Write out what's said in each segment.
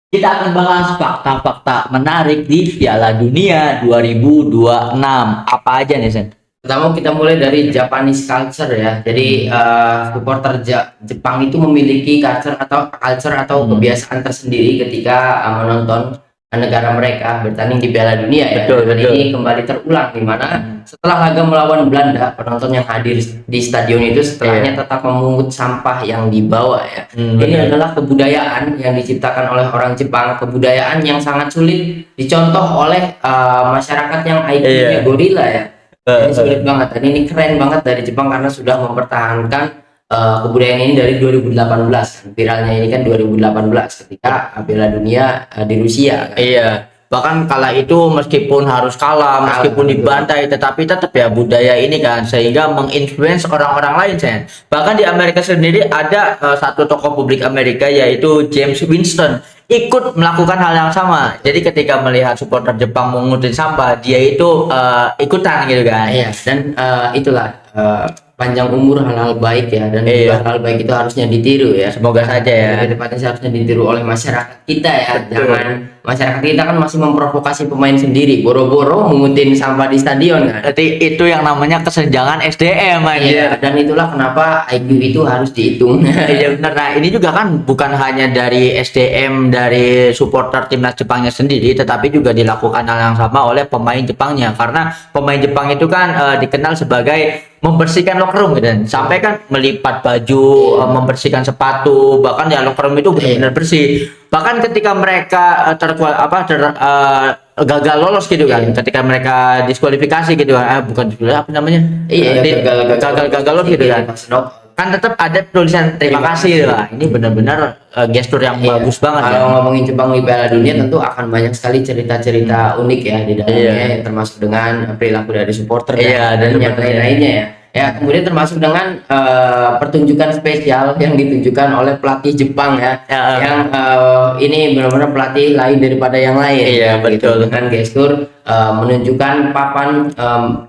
Kita akan bahas fakta-fakta menarik di Piala Dunia 2026. Apa aja nih, Sen? Pertama kita mulai dari Japanese culture ya. Jadi supporter Jepang itu memiliki culture atau kebiasaan tersendiri ketika menonton negara mereka bertanding di Piala Dunia ya. Betul, Dan betul. ini kembali terulang di mana setelah laga melawan Belanda, penonton yang hadir di stadion itu setelahnya tetap memungut sampah yang dibawa ya. Ini Benar. adalah kebudayaan yang diciptakan oleh orang Jepang, kebudayaan yang sangat sulit dicontoh oleh masyarakat yang IQ-nya gorila ya. Ini sulit banget dan ini keren banget dari Jepang karena sudah mempertahankan kebudayaan ini dari 2018. Viralnya ini kan 2018 ketika Piala Dunia di Rusia kan. Iya. Bahkan kala itu meskipun harus kalah, meskipun dibantai, tetapi tetap ya budaya ini kan sehingga menginfluence orang-orang lain, Sen. Bahkan di Amerika sendiri ada satu tokoh publik Amerika yaitu James Winston ikut melakukan hal yang sama. Jadi ketika melihat supporter Jepang mengutin sampah, dia itu ikutan gitu kan. Iya, dan itulah panjang umur hal-hal baik ya, dan juga hal baik itu harusnya ditiru ya. Semoga saja ya. Kedepannya seharusnya ditiru oleh masyarakat kita ya. Betul. Jangan masyarakat kita kan masih memprovokasi pemain sendiri, boro-boro mengutin sampah di stadion kan. Berarti itu yang namanya kesenjangan SDM aja. Iya, dan itulah kenapa IQ itu harus dihitung. Iya benar. Nah ini juga kan bukan hanya dari SDM dari supporter timnas Jepangnya sendiri, tetapi juga dilakukan hal yang sama oleh pemain Jepangnya. Karena pemain Jepang itu kan dikenal sebagai membersihkan locker room gitu, sampai kan melipat baju, membersihkan sepatu, bahkan ya locker room itu benar-benar bersih. Bahkan ketika mereka gagal lolos gitu kan, ketika mereka diskualifikasi gitu kan, bukan apa namanya, gagal lolos gitu kan. Kan tetap ada tulisan terima kasih lah. Ini benar-benar gestur yang bagus banget. Kalau ngomongin Jepang di Piala Dunia tentu akan banyak sekali cerita-cerita unik ya di dalamnya, termasuk dengan perilaku dari supporter dan yang lain-lainnya ya. Ya, kemudian termasuk dengan pertunjukan spesial yang ditunjukkan oleh pelatih Jepang ya, yang ini benar-benar pelatih lain daripada yang lain. Iya, betul. Dengan gestur menunjukkan papan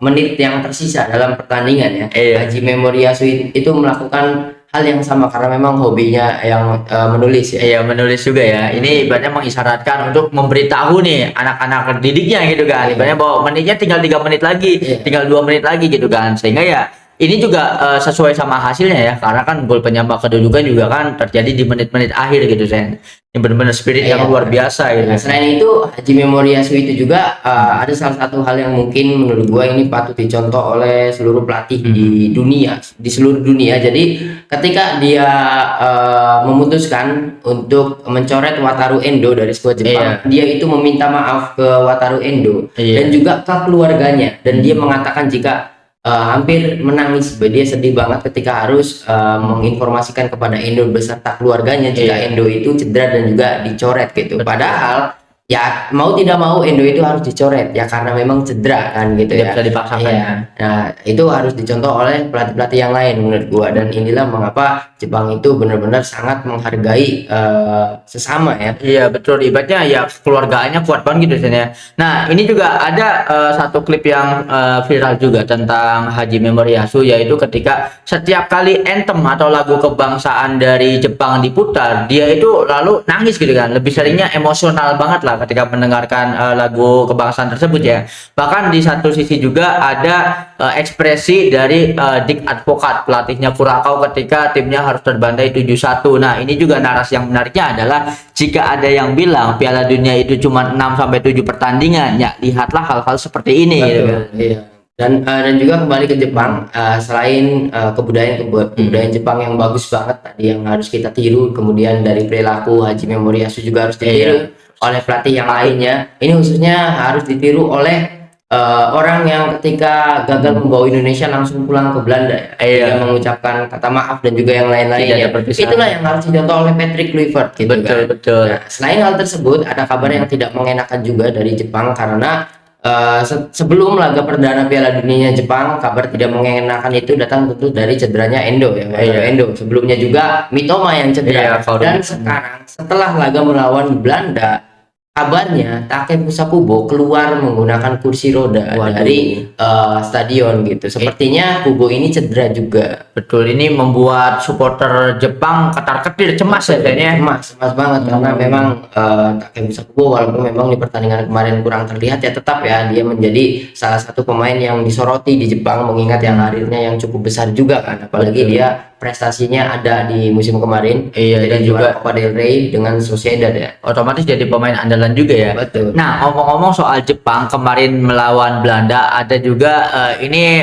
menit yang tersisa dalam pertandingan ya. Hajime Moriyasu itu melakukan hal yang sama karena memang hobinya yang menulis ya. Iya, menulis juga ya. Ini ibaratnya mengisyaratkan untuk memberitahu nih anak-anak didiknya gitu kan. Ibaratnya bahwa menitnya tinggal 3 menit lagi, tinggal 2 menit lagi gitu kan. Sehingga ya ini juga sesuai sama hasilnya ya, karena kan gol penyambak kedudukan juga kan terjadi di menit-menit akhir gitu, Sen. Ini benar-benar spirit yang luar biasa gitu. Nah, selain itu Hajime Moriyasu itu juga ada salah satu hal yang mungkin menurut gua ini patut dicontoh oleh seluruh pelatih di dunia, di seluruh dunia. Jadi ketika dia memutuskan untuk mencoret Wataru Endo dari skuad Jepang, dia itu meminta maaf ke Wataru Endo dan juga ke keluarganya, dan dia mengatakan jika hampir menangis, dia sedih banget ketika harus menginformasikan kepada Endo beserta keluarganya jika Endo itu cedera dan juga dicoret gitu. Padahal ya mau tidak mau Endo itu harus dicoret ya karena memang cedera kan gitu ya. Bisa dipaksakan. Nah itu harus dicontoh oleh pelatih-pelatih yang lain menurut gua, dan inilah mengapa Jepang itu benar-benar sangat menghargai sesama ya. Iya betul, ibaratnya ya keluarganya kuat banget gitu ya. Nah ini juga ada satu klip yang viral juga tentang Hajime Moriyasu, yaitu ketika setiap kali anthem atau lagu kebangsaan dari Jepang diputar, dia itu lalu nangis gitu kan. Lebih seringnya emosional banget lah ketika mendengarkan lagu kebangsaan tersebut ya. Bahkan di satu sisi juga ada ekspresi dari Dick Advokat, pelatihnya Kurakau ketika timnya harus terbantai 7-1. Nah ini juga narasi yang menariknya adalah jika ada yang bilang Piala Dunia itu cuma 6-7 pertandingan, ya lihatlah hal-hal seperti ini. Betul, gitu. Iya. Dan juga kembali ke Jepang, selain kebudayaan Jepang yang bagus banget tadi yang harus kita tiru, kemudian dari perilaku Hajime Moriyasu juga harus ditiru oleh pelatih yang lainnya. Ini khususnya harus ditiru oleh orang yang ketika gagal membawa Indonesia langsung pulang ke Belanda ya, mengucapkan kata maaf dan juga yang lain-lainnya. Itulah yang harus dicontoh oleh Patrick Kluivert gitu kan. Nah, selain hal tersebut ada kabar yang tidak mengenakan juga dari Jepang karena sebelum laga perdana Piala Dunia Jepang, kabar tidak mengenakan itu datang tentu dari cederanya Endo ya, Endo. Sebelumnya juga Mitoma yang cedera, dan sekarang setelah laga melawan Belanda, kabarnya Takefusa Kubo keluar menggunakan kursi roda Waduh. dari stadion gitu. Sepertinya Kubo ini cedera juga. Betul, ini membuat supporter Jepang ketar-ketir, cemas ya kayaknya. Cemas banget karena memang Takefusa Kubo walaupun memang di pertandingan kemarin kurang terlihat ya, tetap ya dia menjadi salah satu pemain yang disoroti di Jepang, mengingat yang karirnya yang cukup besar juga kan, apalagi Betul. dia prestasinya ada di musim kemarin. Iya, dan jadi juga juara Copa del Rey dengan Sociedad ya. otomatis jadi pemain andalan juga ya. Betul. Nah, ngomong-ngomong soal Jepang kemarin melawan Belanda, ada juga ini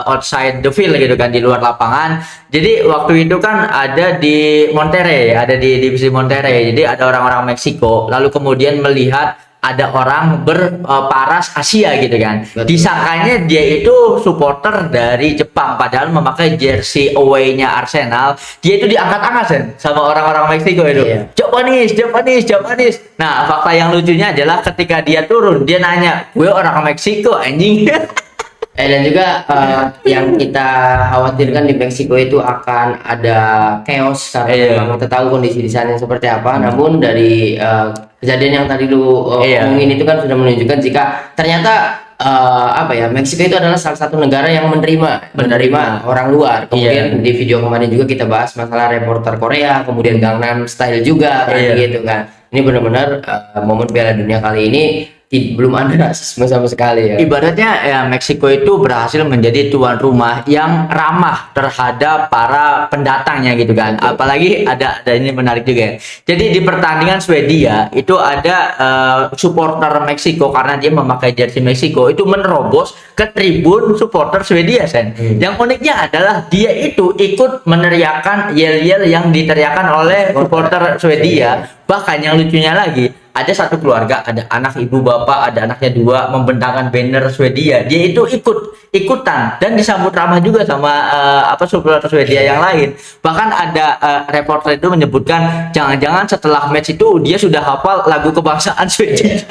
outside the field gitu kan, di luar lapangan. Jadi waktu itu kan ada di Monterrey, ada di divisi Monterrey. Jadi ada orang-orang Meksiko, lalu kemudian melihat ada orang berparas Asia gitu kan. Betul. Disangkanya dia itu supporter dari Jepang, padahal memakai jersey away-nya Arsenal. Dia itu diangkat-angkat Sen, sama orang-orang Meksiko itu. Iya. Japanese, Japanese, Japanese. Nah, fakta yang lucunya adalah ketika dia turun, dia nanya, gue orang Meksiko anjing. Dan juga yang kita khawatirkan di Meksiko itu akan ada chaos karena Iya. memang kita tahu kondisi di sana seperti apa. Namun dari kejadian yang tadi lu Iya. omongin itu kan sudah menunjukkan jika ternyata apa ya, Meksiko itu adalah salah satu negara yang menerima orang luar. Kemudian di video kemarin juga kita bahas masalah reporter Korea, kemudian Gangnam Style juga kan, Iya. gitu kan. Ini benar-benar momen Piala Dunia kali ini belum ada rasisme sama sekali ya. Ibaratnya ya Meksiko itu berhasil menjadi tuan rumah yang ramah terhadap para pendatangnya gitu kan. Apalagi ada ini menarik juga ya. Jadi di pertandingan Swedia itu ada supporter Meksiko, karena dia memakai jersey Meksiko, itu menerobos ke tribun supporter Swedia Sen. Yang uniknya adalah dia itu ikut meneriakan yel-yel yang diteriakan oleh supporter Swedia. Bahkan yang lucunya lagi, ada satu keluarga, ada anak, ibu, bapak, ada anaknya 2, membentangkan banner Swedia. Dia itu ikutan dan disambut ramah juga sama supporter Swedia yang lain. Bahkan ada reporter itu menyebutkan jangan-jangan setelah match itu dia sudah hafal lagu kebangsaan Swedia.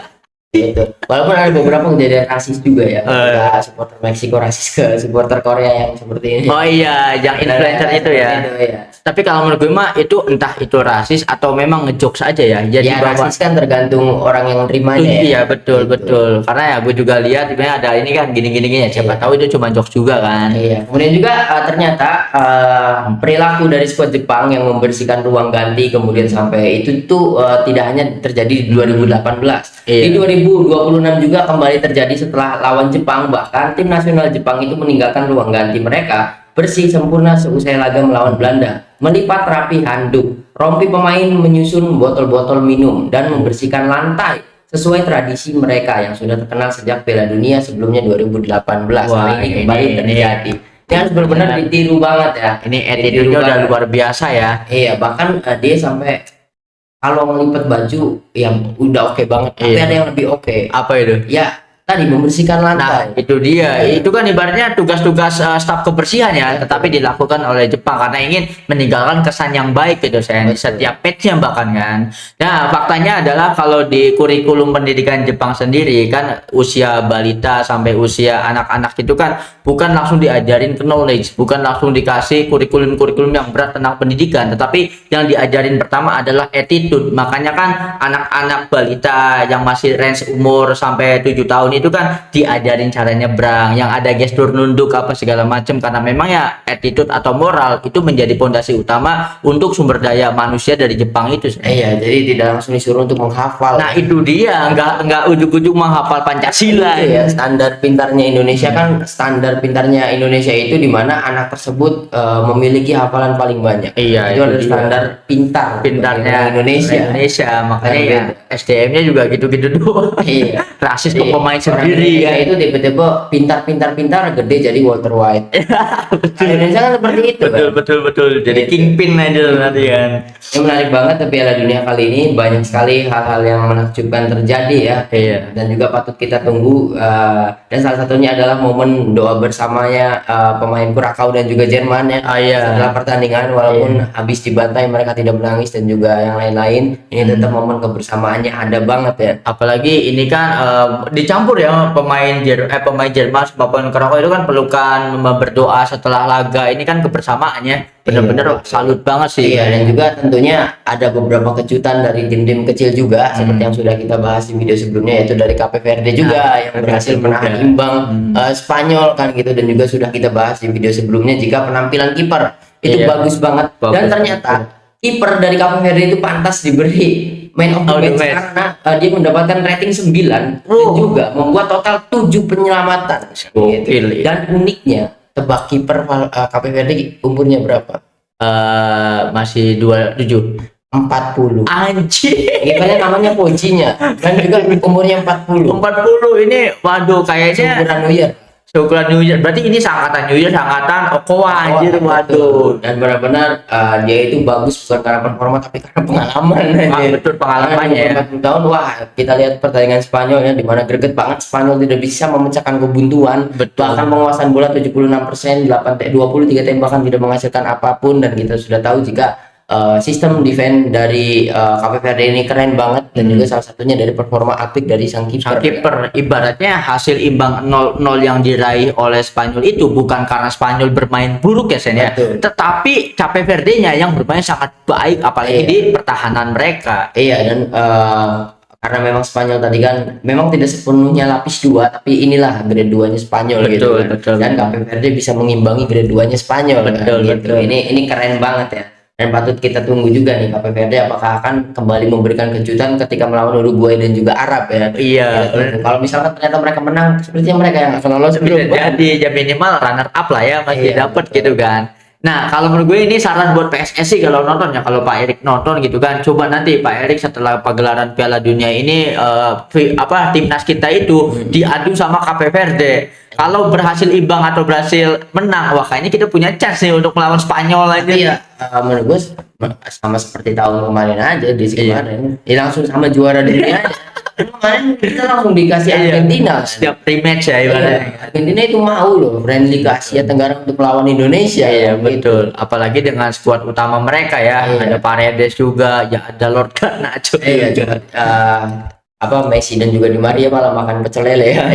Gitu. Walaupun ada beberapa kejadian rasis juga ya, ketika supporter Meksiko rasis ke supporter Korea yang seperti ini. Oh iya, yang influencer itu ya. Iya. Tapi kalau menurut gue mah itu entah itu rasis atau memang ngejokes aja ya. Jadi Ya, rasis kan tergantung orang yang nerimanya ya. Iya betul Gitu. betul. Karena ya gue juga lihat sebenarnya ada ini kan gini-gini ya. Siapa tahu itu cuma jokes juga kan. Iya. Kemudian juga ternyata perilaku dari skuad Jepang yang membersihkan ruang ganti kemudian sampai itu tuh tidak hanya terjadi di 2018. Iya. Di 2026 juga kembali terjadi setelah lawan Jepang, bahkan tim nasional Jepang itu meninggalkan ruang ganti mereka bersih sempurna seusai laga melawan Belanda, melipat rapi handuk, rompi pemain menyusun botol-botol minum dan membersihkan lantai sesuai tradisi mereka yang sudah terkenal sejak Piala Dunia sebelumnya 2018. Wah, Hari ini kembali terjadi. Ini harus benar-benar ditiru banget ya. Ini attitude-nya udah luar biasa ya. Iya, bahkan dia sampai kalau ngelipet baju ya udah oke banget. Tapi Iya. ada yang lebih oke. Apa itu? Ya tadi membersihkan Nah, lantai. itu dia. Itu kan ibaratnya tugas-tugas staf kebersihan ya, tetapi dilakukan oleh Jepang karena ingin meninggalkan kesan yang baik gitu saya di setiap match-nya bahkan kan. Nah, faktanya adalah kalau di kurikulum pendidikan Jepang sendiri kan usia balita sampai usia anak-anak itu kan bukan langsung diajarin ke knowledge, bukan langsung dikasih kurikulum-kurikulum yang berat tentang pendidikan, tetapi yang diajarin pertama adalah attitude. Makanya kan anak-anak balita yang masih range umur sampai 7 tahun itu kan diajarin cara nyebrang, yang ada gestur nunduk apa segala macam, karena memang ya attitude atau moral itu menjadi pondasi utama untuk sumber daya manusia dari Jepang itu. Iya, jadi tidak langsung disuruh untuk menghafal. Nah itu dia, nggak ujuk-ujuk menghafal Pancasila Itu ya standar pintarnya Indonesia kan, standar pintarnya Indonesia itu di mana anak tersebut memiliki hafalan paling banyak. Iya, itu itu adalah dia. standar pintarnya Indonesia. makanya Kan ya SDM-nya juga gitu-gitu doang. Iya. Rasis ke Jadi, pemain orang sendiri Indonesia ya. itu tipe-tipe pintar gede jadi Walter White. Orang Indonesia kan seperti itu kan. betul jadi kingpin aja nanti kan. Ini menarik banget, tapi Piala Dunia kali ini banyak sekali hal-hal yang menakjubkan terjadi ya. Iya. Dan juga patut kita tunggu, dan salah satunya adalah momen doa bersamanya pemain Kurakau dan juga Jerman ya. Iya. Setelah pertandingan walaupun habis dibantai mereka tidak menangis dan juga yang lain-lain, ini tetap momen kebersamaannya ada banget ya. Apalagi ini kan dicampur campur ya pemain Jerman maupun Kroasia itu kan pelukan berdoa setelah laga ini kan kebersamaannya benar-benar salut banget sih. Iya, dan juga tentunya ada beberapa kejutan dari tim-tim kecil juga seperti yang sudah kita bahas di video sebelumnya, yaitu dari Cape Verde juga yang berhasil menahan imbang Spanyol kan gitu, dan juga sudah kita bahas di video sebelumnya jika penampilan kiper itu bagus banget. Dan ternyata kiper dari Cape Verde itu pantas diberi man of the match karena dia mendapatkan rating 9 dan juga membuat total 7 penyelamatan gitu. Dan uniknya, tebak kiper Cape Verde umurnya berapa? Masih 27. 40. Anjir. Kipernya namanya Pojinya dan juga umurnya 40. 40 ini waduh kayaknya Ukuran Neuer. Seukuran New Year, berarti ini sangkatan New Year, sangkatan Okowa, anjir, waduh. Dan benar-benar dia itu bagus bukan karena performa tapi karena pengalaman. Betul, pengalamannya ya. 40 tahun, wah kita lihat pertandingan Spanyol ya, dimana greget banget Spanyol tidak bisa memecahkan kebuntuan, bahkan penguasaan bola 76%, 23 tembakan tidak menghasilkan apapun, dan kita sudah tahu jika sistem defense dari Cape Verde ini keren banget, dan juga salah satunya dari performa apik dari sang kiper. Ibaratnya hasil imbang 0-0 yang diraih oleh Spanyol itu bukan karena Spanyol bermain buruk ya Sen ya, tetapi Cape Verde-nya yang bermain sangat baik apalagi di pertahanan mereka. Iya, dan karena memang Spanyol tadi kan memang tidak sepenuhnya lapis 2, tapi inilah grade 2-nya Spanyol gitu kan. Dan Cape Verde bisa mengimbangi grade 2-nya Spanyol gitu. Ini keren banget ya. Dan patut kita tunggu juga nih Cape Verde apakah akan kembali memberikan kejutan ketika melawan Uruguay dan juga Arab ya. Iya. Kalau misalkan ternyata mereka menang, sepertinya mereka yang akan lolos. Jadi ya minimal runner up lah ya, masih dapat gitu kan. Nah, kalau menurut gue ini saran buat PSSI kalau nonton ya, kalau Pak Erik nonton gitu kan, coba nanti Pak Erik setelah pagelaran Piala Dunia ini timnas kita itu diadu sama Cape Verde. Kalau berhasil imbang atau berhasil menang, wah kayaknya kita punya chance nih untuk melawan Spanyol aja. Iya, menurut gue sama seperti tahun kemarin aja di kemarin. Ya langsung sama juara dunia. Kemarin kita langsung dikasih Argentina. Setiap rematch ya ibaratnya. Argentina itu mau loh friendly ke Asia Tenggara untuk melawan Indonesia. Iya betul. Apalagi dengan skuad utama mereka ya. Ada Paredes juga, ya ada Lord Garnacho. Iya juga. Messi dan juga Di Maria malah makan pecel lele ya.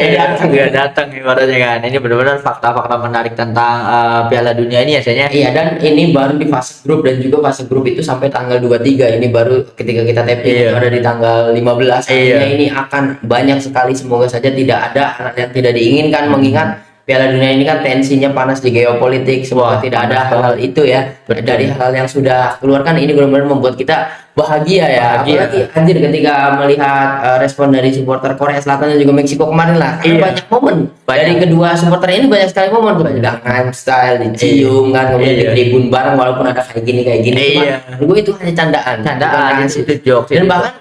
Datang ibaratnya kan. Ini benar-benar fakta-fakta menarik tentang Piala Dunia ini ya Senya. Iya, dan ini baru di fase grup, dan juga fase grup itu sampai tanggal 23. Ini baru ketika kita tapping ada di tanggal 15. Artinya ini akan banyak sekali, semoga saja tidak ada hal yang tidak diinginkan, mengingat Piala Dunia ini kan tensinya panas di geopolitik. Semoga tidak ada hal-hal itu ya. Dari hal yang sudah keluarkan, ini benar-benar membuat kita bahagia ya. Apalagi anjir ketika melihat respon dari supporter Korea Selatan dan juga Meksiko kemarin lah. Banyak momen dari kedua supporter ini, banyak sekali momen tuh, dengan style dicium kan, kemudian di tribun bareng walaupun ada kayak gini. Gue itu hanya candaan itu jokes. Dan bahkan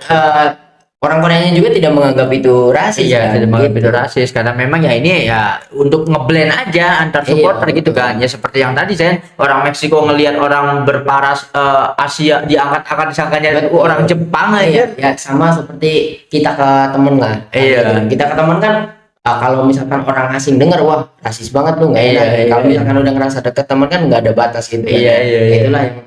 orang Koreanya juga tidak menganggap itu rasis. Iya, tidak menganggap itu rasis karena memang ya ini ya untuk ngeblend aja antar supporter gitu kan. Ya seperti yang tadi saya orang Meksiko ngelihat orang berparas Asia diangkat-angkat disangkanya orang Jepang aja. Ya sama seperti kita ke temen lah. Kita ke temen kan kalau misalkan orang asing dengar, wah rasis banget lu, nggak enak. Kalau misalkan udah ngerasa deket teman kan nggak ada batas gitu. Itulah yang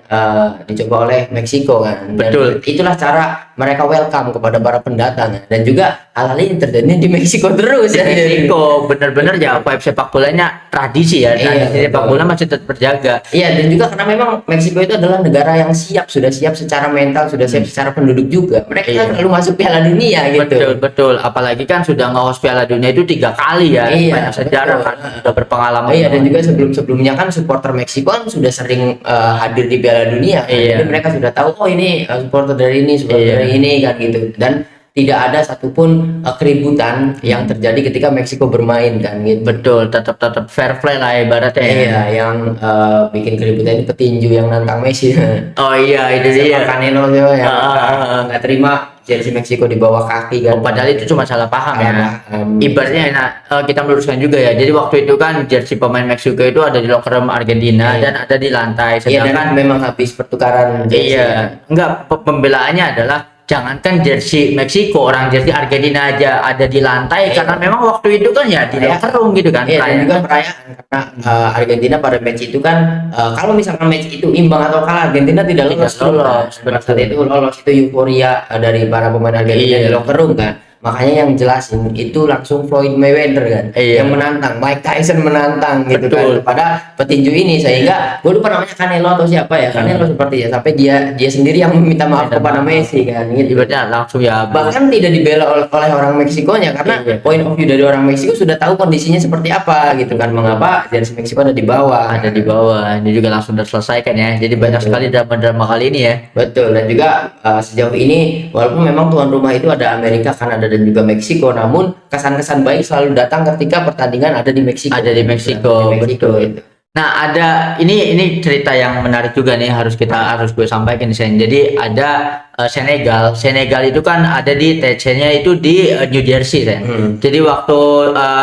dicoba oleh Meksiko kan. Betul. Dan itulah cara mereka welcome kepada para pendatang, dan juga hal-hal ini terjadi di Meksiko terus. Meksiko bener-bener ya vibe sepak bolanya tradisi ya. Tradisi sepak bola masih tetap berjaga. Iya, dan juga karena memang Meksiko itu adalah negara yang sudah siap secara mental, sudah siap secara penduduk juga. Mereka kan selalu masuk Piala Dunia gitu. Betul. Apalagi kan sudah nge-host Piala Dunia itu 3 kali ya. Banyak sejarah kan, sudah berpengalaman. Dan juga sebelumnya kan supporter Meksiko kan sudah sering hadir di Piala Dunia. Jadi mereka sudah tahu, oh ini supporter dari ini, supporter dari ini kan gitu. Dan tidak ada satupun keributan yang terjadi ketika Meksiko bermain kan gitu. Betul, tetap fair play lah ibaratnya. Yang bikin keributan ini petinju yang nantang Messi. Itu dia. Canelo yang nggak terima jersey Meksiko di bawah kaki kan. Padahal itu cuma salah paham ya. Ibaratnya kita meluruskan juga ya. Jadi waktu itu kan jersey pemain Meksiko itu ada di locker room Argentina dan ada di lantai. Sedangkan memang habis pertukaran jersey. Enggak, pembelaannya adalah jangankan jersey Meksiko, orang jersey Argentina aja ada di lantai karena memang waktu itu kan ya di locker room gitu kan. Dan juga perayaan karena Argentina pada match itu kan kalau misalkan match itu imbang atau kalah, Argentina tidak lolos. Saat itu lolos, itu euforia dari para pemain Argentina di locker room kan. makanya yang jelasin itu langsung Floyd Mayweather kan, Iya. yang menantang Mike Tyson menantang gitu Betul. kan pada petinju ini, sehingga gue lupa namanya Canelo atau siapa ya, Canelo seperti ya, sampai dia sendiri yang meminta maaf Minta kepada maaf. Messi kan gitu. Ibaratnya langsung ya Bahkan tidak dibela oleh orang Meksikonya, karena Iya. point of view dari orang Meksiko sudah tahu kondisinya seperti apa gitu kan, mengapa jersey Meksiko ada di bawah. ada di bawah. Ini juga langsung terselesaikan ya. Jadi banyak Betul. sekali drama-drama kali ini ya. Betul, dan juga sejauh ini walaupun memang tuan rumah itu ada Amerika, Kanada, dan juga Meksiko, namun kesan-kesan baik selalu datang ketika pertandingan ada di Meksiko. Ada di Meksiko, Di Meksiko betul. itu. Nah, ada ini cerita yang menarik juga nih harus gue sampaikan di sini. Jadi ada Senegal. Senegal itu kan ada di TC-nya itu di New Jersey, Sen. Jadi waktu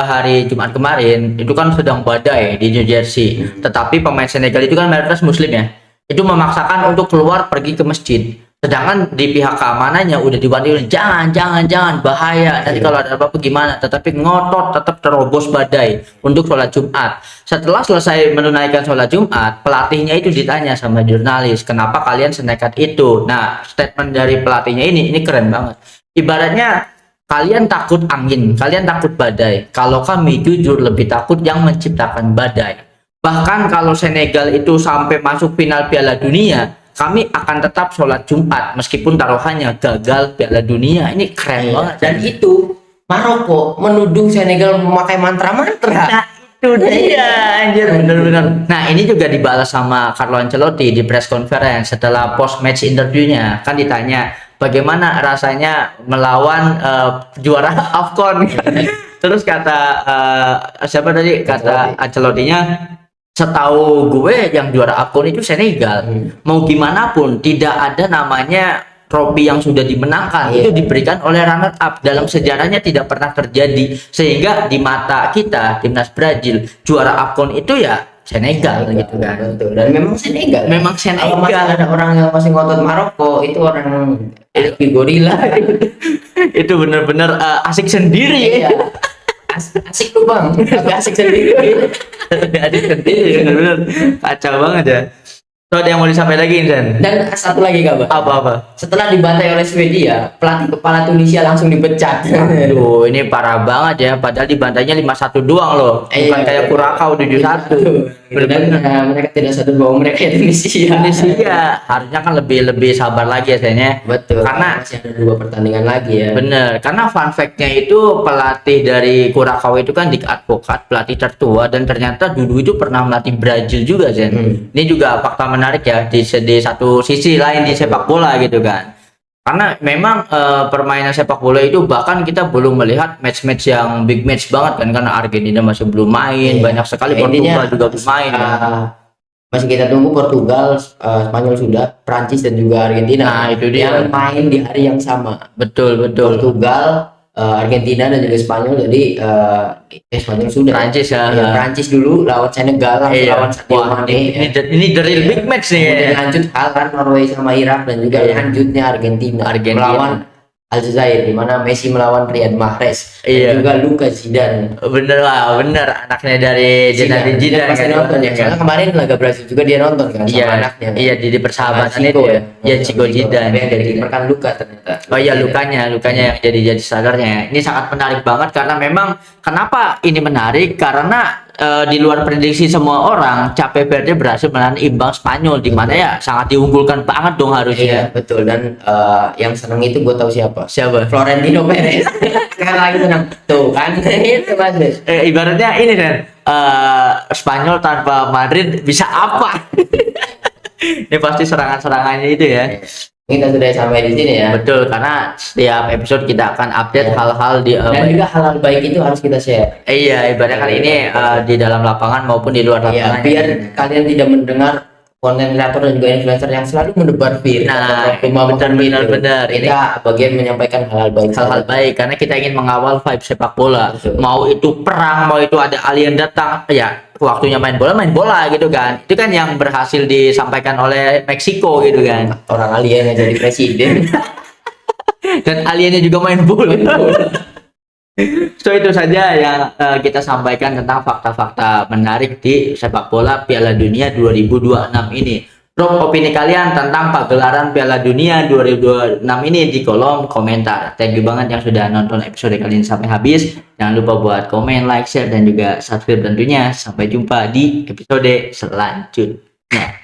hari Jumat kemarin itu kan sedang badai di New Jersey. Tetapi pemain Senegal itu kan mayoritas Muslim ya. Itu memaksakan untuk keluar pergi ke masjid. Sedangkan di pihak keamanannya udah diwanti, jangan bahaya, nanti kalau ada apa-apa gimana, tetapi ngotot tetap terobos badai untuk sholat Jumat. Setelah selesai menunaikan sholat Jumat, pelatihnya itu ditanya sama jurnalis, kenapa kalian senekat itu? Nah, statement dari pelatihnya ini keren banget. Ibaratnya kalian takut angin, kalian takut badai, kalau kami jujur lebih takut yang menciptakan badai. Bahkan kalau Senegal itu sampai masuk final Piala Dunia, kami akan tetap sholat Jumat meskipun taruhannya gagal Piala Dunia. Ini keren banget. Dan itu Maroko menuduh Senegal memakai mantra-mantra. Nah, itu dia, anjir, bener-bener. Nah, ini juga dibalas sama Carlo Ancelotti di press conference setelah post match interviewnya. Kan ditanya bagaimana rasanya melawan juara AFCON. Terus kata siapa tadi, kata Ancelotti-nya, setahu gue yang juara AFCON itu Senegal. Mau gimana pun tidak ada namanya trofi yang sudah dimenangkan. Itu diberikan oleh runner up. Dalam sejarahnya tidak pernah terjadi, sehingga di mata kita timnas Brazil juara AFCON itu ya Senegal gitu kan. Betul. Dan memang Senegal. Memang Kalau masih Senegal. ada orang yang masih ngotot Maroko, itu orang gorila. Itu bener-bener asik sendiri. Iya. Asik tuh bang, tapi asik sendiri. Asik sendiri, bener-bener kacau banget ya. So, ada yang mau disampaikan lagi, Insan? Dan satu lagi kabar. Apa-apa? Setelah dibantai oleh Swedia, pelatih kepala Tunisia langsung dipecat. Aduh, ini parah banget ya. Padahal dibantainya 5-1 doang loh. Bukan kayak Kurakau 7-1. Dan mereka tidak sadar bahwa mereka Indonesia. Indonesia harusnya kan lebih sabar lagi ya, Sen, ya. Betul. Karena masih ada 2 pertandingan lagi ya. bener, karena fun fact-nya itu pelatih dari Kurakau itu kan Dick Advokat, pelatih tertua, dan ternyata dulu itu pernah melatih Brazil juga, Sen. Ini juga fakta menarik ya di satu sisi lain di sepak bola gitu kan. Karena memang permainan sepak bola itu bahkan kita belum melihat match-match yang big match banget kan, karena Argentina masih belum main, banyak sekali Portugal juga belum main. Masih kita tunggu Portugal, Spanyol sudah, Prancis dan juga Argentina. Nah, itu dia. Yang main di hari yang sama. Betul. Portugal, Argentina dan juga Spanyol. Jadi Spanyol sudah. Prancis ya. Prancis dulu lawan Senegal, lawan Sadio Mane. Ini the real big match nih. Kemudian lanjut Haaland, Norway sama Irak, dan juga lanjutnya Argentina melawan Aljazair, di mana Messi melawan Riyad Mahrez, dan juga Lucas Zidane. Bener lah, bener, anaknya dari Zinedine Zidane pasti kan. nonton ya. Soalnya kemarin laga Brazil juga dia nonton kan sama anaknya. Iya, di persahabatan Chico itu ya. Ya, Chico Chico Zidane. yang jadi kiper kan Luka ternyata. Oh iya, lukanya yang jadi starternya. Ini sangat menarik banget karena memang kenapa ini menarik, karena di luar prediksi semua orang, Cape Verde berhasil menahan imbang Spanyol, di mana ya sangat diunggulkan banget dong harusnya. Iya, betul. Dan yang seneng itu gue tahu siapa. Siapa? Florentino Perez. Sekarang lagi senang. Tuh kan. Itu Mas. Ibaratnya ini kan, Spanyol tanpa Madrid bisa apa? Ini pasti serangan-serangannya itu ya. Kita sudah sampai di sini ya. Betul, karena setiap episode kita akan update hal-hal di dan juga hal-hal baik itu harus kita share. Iya, ibaratnya kali ini di dalam lapangan maupun di luar lapangan. Biar kalian tidak mendengar konten kreator dan juga influencer yang selalu mendebar fitnah. Nah, benar. Kita bagian menyampaikan hal-hal baik. Karena kita ingin mengawal vibe sepak bola. Betul. Mau itu perang, mau itu ada alien datang, ya waktunya main bola gitu kan. Itu kan yang berhasil disampaikan oleh Meksiko gitu kan. Orang alien yang jadi presiden. Dan aliennya juga main bola. So itu saja yang kita sampaikan tentang fakta-fakta menarik di sepak bola Piala Dunia 2026 ini. drop opini kalian tentang pagelaran Piala Dunia 2026 ini di kolom komentar. Thank you banget yang sudah nonton episode kali ini sampai habis. Jangan lupa buat komen, like, share, dan juga subscribe tentunya. Sampai jumpa di episode selanjutnya.